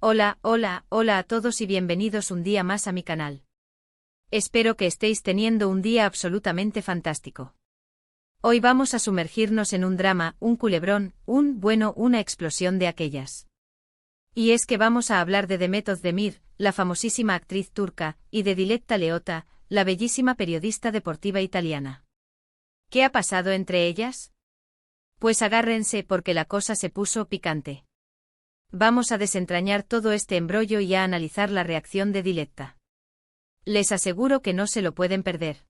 Hola, hola, hola a todos y bienvenidos un día más a mi canal. Espero que estéis teniendo un día absolutamente fantástico. Hoy vamos a sumergirnos en un drama, un culebrón, una explosión de aquellas. Y es que vamos a hablar de Demet Özdemir, la famosísima actriz turca, y de Diletta Leotta, la bellísima periodista deportiva italiana. ¿Qué ha pasado entre ellas? Pues agárrense porque la cosa se puso picante. Vamos a desentrañar todo este embrollo y a analizar la reacción de Diletta. Les aseguro que no se lo pueden perder.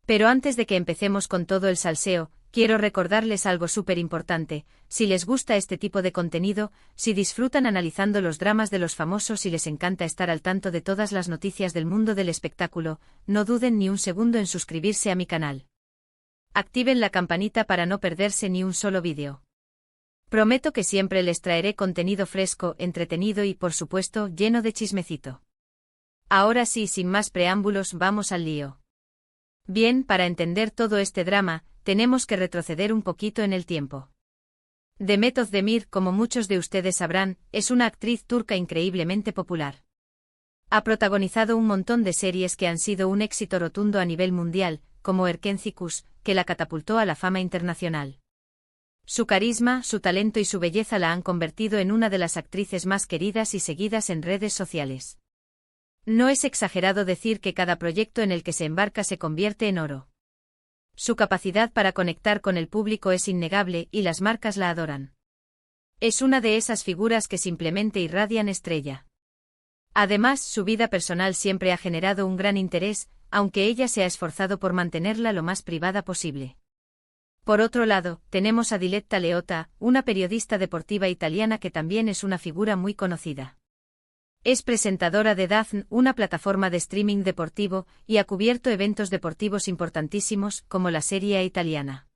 Pero antes de que empecemos con todo el salseo, quiero recordarles algo súper importante: si les gusta este tipo de contenido, si disfrutan analizando los dramas de los famosos y les encanta estar al tanto de todas las noticias del mundo del espectáculo, no duden ni un segundo en suscribirse a mi canal. Activen la campanita para no perderse ni un solo vídeo. Prometo que siempre les traeré contenido fresco, entretenido y, por supuesto, lleno de chismecito. Ahora sí, sin más preámbulos, vamos al lío. Bien, para entender todo este drama, tenemos que retroceder un poquito en el tiempo. Demet Özdemir, como muchos de ustedes sabrán, es una actriz turca increíblemente popular. Ha protagonizado un montón de series que han sido un éxito rotundo a nivel mundial, como Erkenci Kuş, que la catapultó a la fama internacional. Su carisma, su talento y su belleza la han convertido en una de las actrices más queridas y seguidas en redes sociales. No es exagerado decir que cada proyecto en el que se embarca se convierte en oro. Su capacidad para conectar con el público es innegable y las marcas la adoran. Es una de esas figuras que simplemente irradian estrella. Además, su vida personal siempre ha generado un gran interés, aunque ella se ha esforzado por mantenerla lo más privada posible. Por otro lado, tenemos a Diletta Leotta, una periodista deportiva italiana que también es una figura muy conocida. Es presentadora de DAZN, una plataforma de streaming deportivo, y ha cubierto eventos deportivos importantísimos, como la Serie A italiana.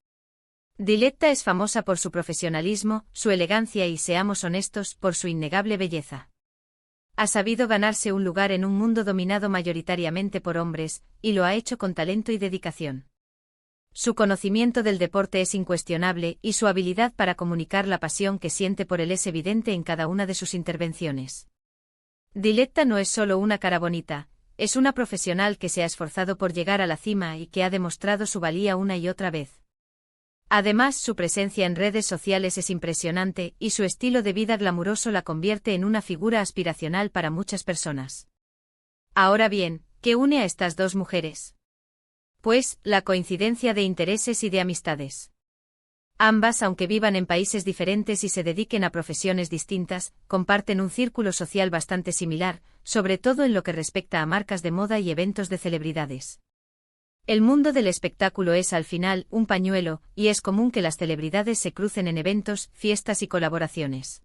Diletta es famosa por su profesionalismo, su elegancia y, seamos honestos, por su innegable belleza. Ha sabido ganarse un lugar en un mundo dominado mayoritariamente por hombres, y lo ha hecho con talento y dedicación. Su conocimiento del deporte es incuestionable y su habilidad para comunicar la pasión que siente por él es evidente en cada una de sus intervenciones. Diletta no es solo una cara bonita, es una profesional que se ha esforzado por llegar a la cima y que ha demostrado su valía una y otra vez. Además, su presencia en redes sociales es impresionante y su estilo de vida glamuroso la convierte en una figura aspiracional para muchas personas. Ahora bien, ¿qué une a estas dos mujeres? Pues, la coincidencia de intereses y de amistades. Ambas, aunque vivan en países diferentes y se dediquen a profesiones distintas, comparten un círculo social bastante similar, sobre todo en lo que respecta a marcas de moda y eventos de celebridades. El mundo del espectáculo es al final un pañuelo, y es común que las celebridades se crucen en eventos, fiestas y colaboraciones.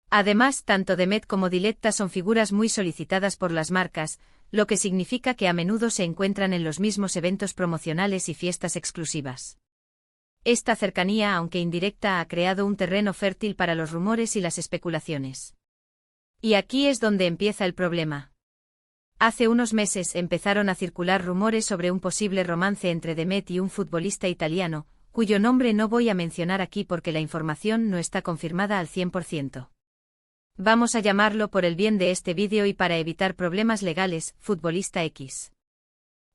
Además, tanto Demet como Diletta son figuras muy solicitadas por las marcas, lo que significa que a menudo se encuentran en los mismos eventos promocionales y fiestas exclusivas. Esta cercanía, aunque indirecta, ha creado un terreno fértil para los rumores y las especulaciones. Y aquí es donde empieza el problema. Hace unos meses empezaron a circular rumores sobre un posible romance entre Demet y un futbolista italiano, cuyo nombre no voy a mencionar aquí porque la información no está confirmada al 100%. Vamos a llamarlo, por el bien de este vídeo y para evitar problemas legales, futbolista X.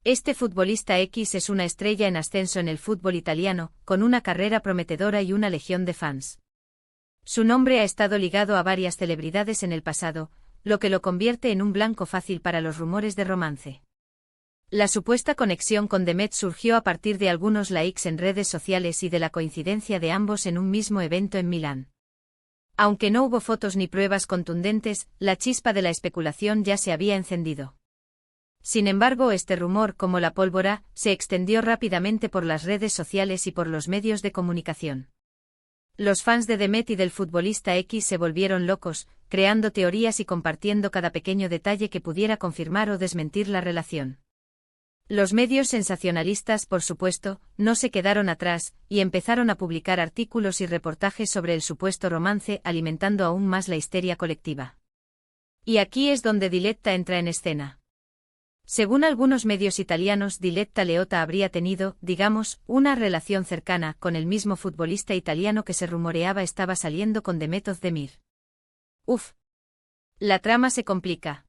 Este futbolista X es una estrella en ascenso en el fútbol italiano, con una carrera prometedora y una legión de fans. Su nombre ha estado ligado a varias celebridades en el pasado, lo que lo convierte en un blanco fácil para los rumores de romance. La supuesta conexión con Demet surgió a partir de algunos likes en redes sociales y de la coincidencia de ambos en un mismo evento en Milán. Aunque no hubo fotos ni pruebas contundentes, la chispa de la especulación ya se había encendido. Sin embargo, este rumor, como la pólvora, se extendió rápidamente por las redes sociales y por los medios de comunicación. Los fans de Demet y del futbolista X se volvieron locos, creando teorías y compartiendo cada pequeño detalle que pudiera confirmar o desmentir la relación. Los medios sensacionalistas, por supuesto, no se quedaron atrás, y empezaron a publicar artículos y reportajes sobre el supuesto romance, alimentando aún más la histeria colectiva. Y aquí es donde Diletta entra en escena. Según algunos medios italianos, Diletta Leotta habría tenido, digamos, una relación cercana con el mismo futbolista italiano que se rumoreaba estaba saliendo con Demet Özdemir. Uf. La trama se complica.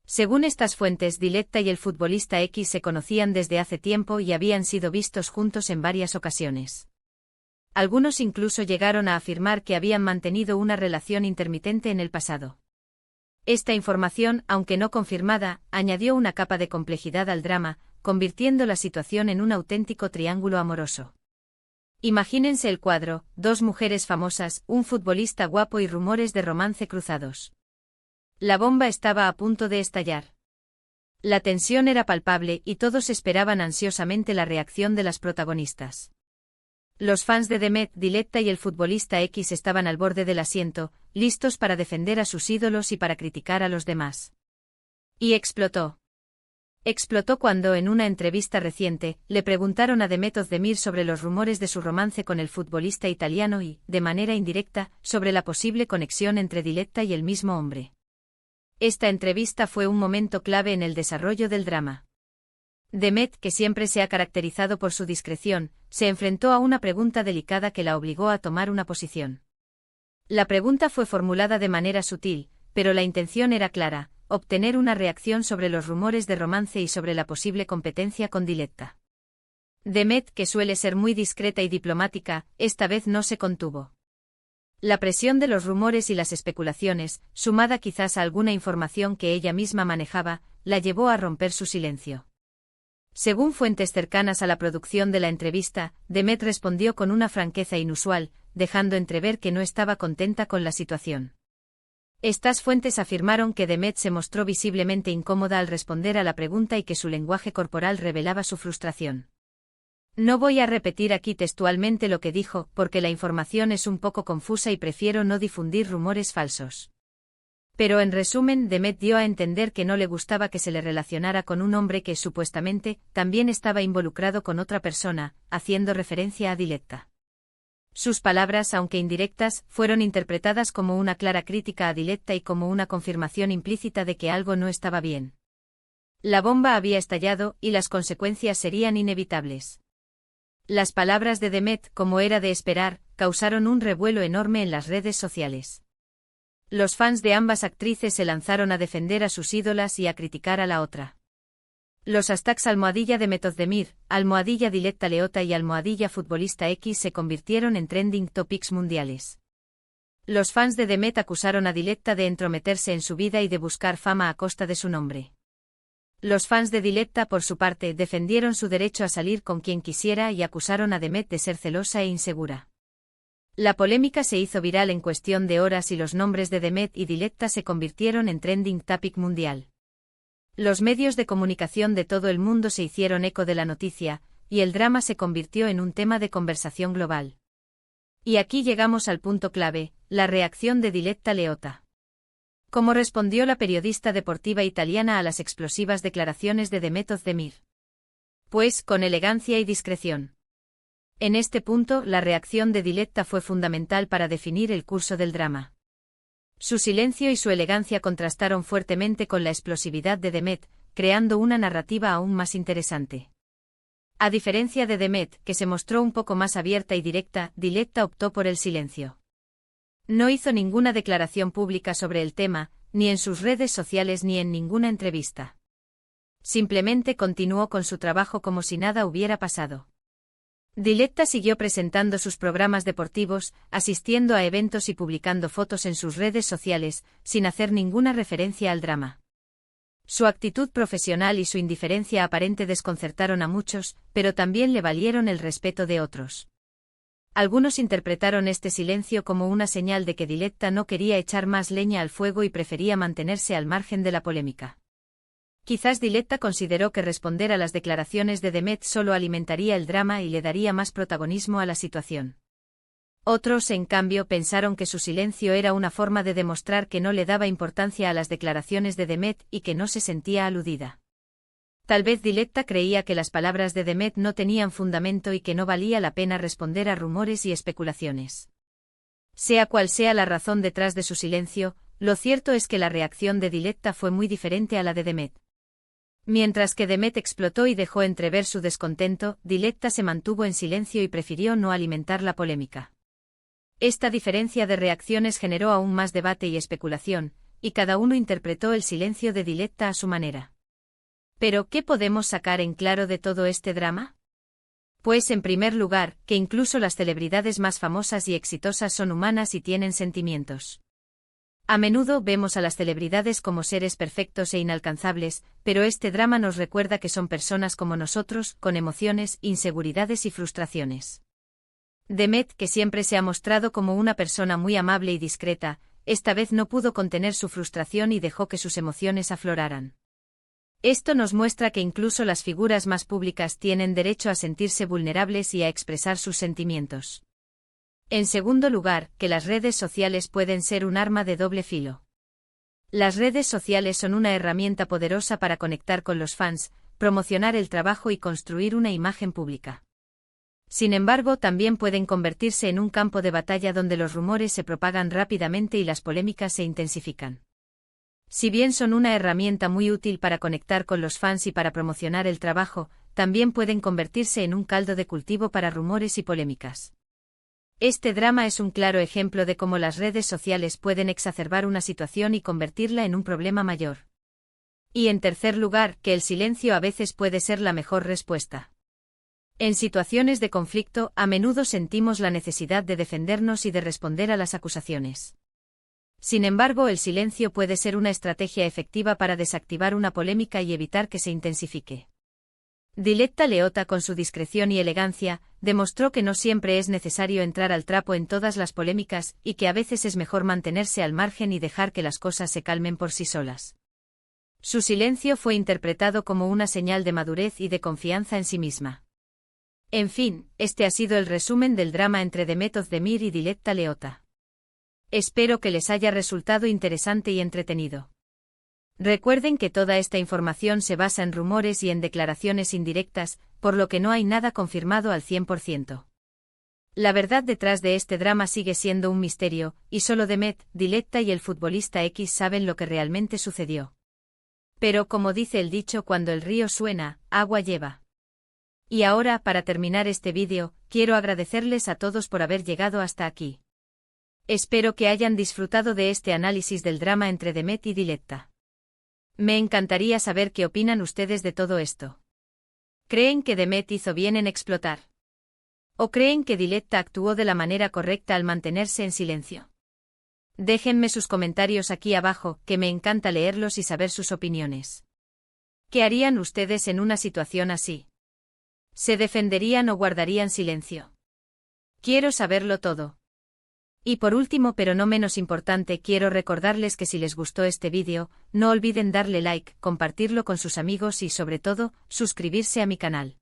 Según estas fuentes, Diletta y el futbolista X se conocían desde hace tiempo y habían sido vistos juntos en varias ocasiones. Algunos incluso llegaron a afirmar que habían mantenido una relación intermitente en el pasado. Esta información, aunque no confirmada, añadió una capa de complejidad al drama, convirtiendo la situación en un auténtico triángulo amoroso. Imagínense el cuadro: dos mujeres famosas, un futbolista guapo y rumores de romance cruzados. La bomba estaba a punto de estallar. La tensión era palpable y todos esperaban ansiosamente la reacción de las protagonistas. Los fans de Demet, Diletta y el futbolista X estaban al borde del asiento, listos para defender a sus ídolos y para criticar a los demás. Y explotó. Explotó cuando, en una entrevista reciente, le preguntaron a Demet Özdemir sobre los rumores de su romance con el futbolista italiano y, de manera indirecta, sobre la posible conexión entre Diletta y el mismo hombre. Esta entrevista fue un momento clave en el desarrollo del drama. Demet, que siempre se ha caracterizado por su discreción, se enfrentó a una pregunta delicada que la obligó a tomar una posición. La pregunta fue formulada de manera sutil, pero la intención era clara: obtener una reacción sobre los rumores de romance y sobre la posible competencia con Diletta. Demet, que suele ser muy discreta y diplomática, esta vez no se contuvo. La presión de los rumores y las especulaciones, sumada quizás a alguna información que ella misma manejaba, la llevó a romper su silencio. Según fuentes cercanas a la producción de la entrevista, Demet respondió con una franqueza inusual, dejando entrever que no estaba contenta con la situación. Estas fuentes afirmaron que Demet se mostró visiblemente incómoda al responder a la pregunta y que su lenguaje corporal revelaba su frustración. No voy a repetir aquí textualmente lo que dijo, porque la información es un poco confusa y prefiero no difundir rumores falsos. Pero en resumen, Demet dio a entender que no le gustaba que se le relacionara con un hombre que, supuestamente, también estaba involucrado con otra persona, haciendo referencia a Diletta. Sus palabras, aunque indirectas, fueron interpretadas como una clara crítica a Diletta y como una confirmación implícita de que algo no estaba bien. La bomba había estallado y las consecuencias serían inevitables. Las palabras de Demet, como era de esperar, causaron un revuelo enorme en las redes sociales. Los fans de ambas actrices se lanzaron a defender a sus ídolas y a criticar a la otra. Los hashtags #Demet Özdemir, #Diletta Leotta y #futbolista X se convirtieron en trending topics mundiales. Los fans de Demet acusaron a Diletta de entrometerse en su vida y de buscar fama a costa de su nombre. Los fans de Diletta, por su parte, defendieron su derecho a salir con quien quisiera y acusaron a Demet de ser celosa e insegura. La polémica se hizo viral en cuestión de horas y los nombres de Demet y Diletta se convirtieron en trending topic mundial. Los medios de comunicación de todo el mundo se hicieron eco de la noticia, y el drama se convirtió en un tema de conversación global. Y aquí llegamos al punto clave: la reacción de Diletta Leotta. ¿Cómo respondió la periodista deportiva italiana a las explosivas declaraciones de Demet Özdemir? Pues, con elegancia y discreción. En este punto, la reacción de Diletta fue fundamental para definir el curso del drama. Su silencio y su elegancia contrastaron fuertemente con la explosividad de Demet, creando una narrativa aún más interesante. A diferencia de Demet, que se mostró un poco más abierta y directa, Diletta optó por el silencio. No hizo ninguna declaración pública sobre el tema, ni en sus redes sociales ni en ninguna entrevista. Simplemente continuó con su trabajo como si nada hubiera pasado. Diletta siguió presentando sus programas deportivos, asistiendo a eventos y publicando fotos en sus redes sociales, sin hacer ninguna referencia al drama. Su actitud profesional y su indiferencia aparente desconcertaron a muchos, pero también le valieron el respeto de otros. Algunos interpretaron este silencio como una señal de que Diletta no quería echar más leña al fuego y prefería mantenerse al margen de la polémica. Quizás Diletta consideró que responder a las declaraciones de Demet solo alimentaría el drama y le daría más protagonismo a la situación. Otros, en cambio, pensaron que su silencio era una forma de demostrar que no le daba importancia a las declaraciones de Demet y que no se sentía aludida. Tal vez Diletta creía que las palabras de Demet no tenían fundamento y que no valía la pena responder a rumores y especulaciones. Sea cual sea la razón detrás de su silencio, lo cierto es que la reacción de Diletta fue muy diferente a la de Demet. Mientras que Demet explotó y dejó entrever su descontento, Diletta se mantuvo en silencio y prefirió no alimentar la polémica. Esta diferencia de reacciones generó aún más debate y especulación, y cada uno interpretó el silencio de Diletta a su manera. Pero, ¿qué podemos sacar en claro de todo este drama? Pues en primer lugar, que incluso las celebridades más famosas y exitosas son humanas y tienen sentimientos. A menudo vemos a las celebridades como seres perfectos e inalcanzables, pero este drama nos recuerda que son personas como nosotros, con emociones, inseguridades y frustraciones. Demet, que siempre se ha mostrado como una persona muy amable y discreta, esta vez no pudo contener su frustración y dejó que sus emociones afloraran. Esto nos muestra que incluso las figuras más públicas tienen derecho a sentirse vulnerables y a expresar sus sentimientos. En segundo lugar, que las redes sociales pueden ser un arma de doble filo. Las redes sociales son una herramienta poderosa para conectar con los fans, promocionar el trabajo y construir una imagen pública. Sin embargo, también pueden convertirse en un campo de batalla donde los rumores se propagan rápidamente y las polémicas se intensifican. Si bien son una herramienta muy útil para conectar con los fans y para promocionar el trabajo, también pueden convertirse en un caldo de cultivo para rumores y polémicas. Este drama es un claro ejemplo de cómo las redes sociales pueden exacerbar una situación y convertirla en un problema mayor. Y en tercer lugar, que el silencio a veces puede ser la mejor respuesta. En situaciones de conflicto, a menudo sentimos la necesidad de defendernos y de responder a las acusaciones. Sin embargo, el silencio puede ser una estrategia efectiva para desactivar una polémica y evitar que se intensifique. Diletta Leotta, con su discreción y elegancia, demostró que no siempre es necesario entrar al trapo en todas las polémicas y que a veces es mejor mantenerse al margen y dejar que las cosas se calmen por sí solas. Su silencio fue interpretado como una señal de madurez y de confianza en sí misma. En fin, este ha sido el resumen del drama entre Demet Özdemir y Diletta Leotta. Espero que les haya resultado interesante y entretenido. Recuerden que toda esta información se basa en rumores y en declaraciones indirectas, por lo que no hay nada confirmado al 100%. La verdad detrás de este drama sigue siendo un misterio, y solo Demet, Diletta y el futbolista X saben lo que realmente sucedió. Pero como dice el dicho, cuando el río suena, agua lleva. Y ahora, para terminar este vídeo, quiero agradecerles a todos por haber llegado hasta aquí. Espero que hayan disfrutado de este análisis del drama entre Demet y Diletta. Me encantaría saber qué opinan ustedes de todo esto. ¿Creen que Demet hizo bien en explotar? ¿O creen que Diletta actuó de la manera correcta al mantenerse en silencio? Déjenme sus comentarios aquí abajo, que me encanta leerlos y saber sus opiniones. ¿Qué harían ustedes en una situación así? ¿Se defenderían o guardarían silencio? Quiero saberlo todo. Y por último, pero no menos importante, quiero recordarles que si les gustó este vídeo, no olviden darle like, compartirlo con sus amigos y sobre todo, suscribirse a mi canal.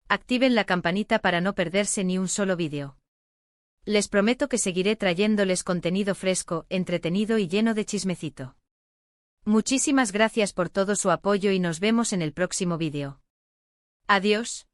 Activen la campanita para no perderse ni un solo vídeo. Les prometo que seguiré trayéndoles contenido fresco, entretenido y lleno de chismecito. Muchísimas gracias por todo su apoyo y nos vemos en el próximo vídeo. Adiós.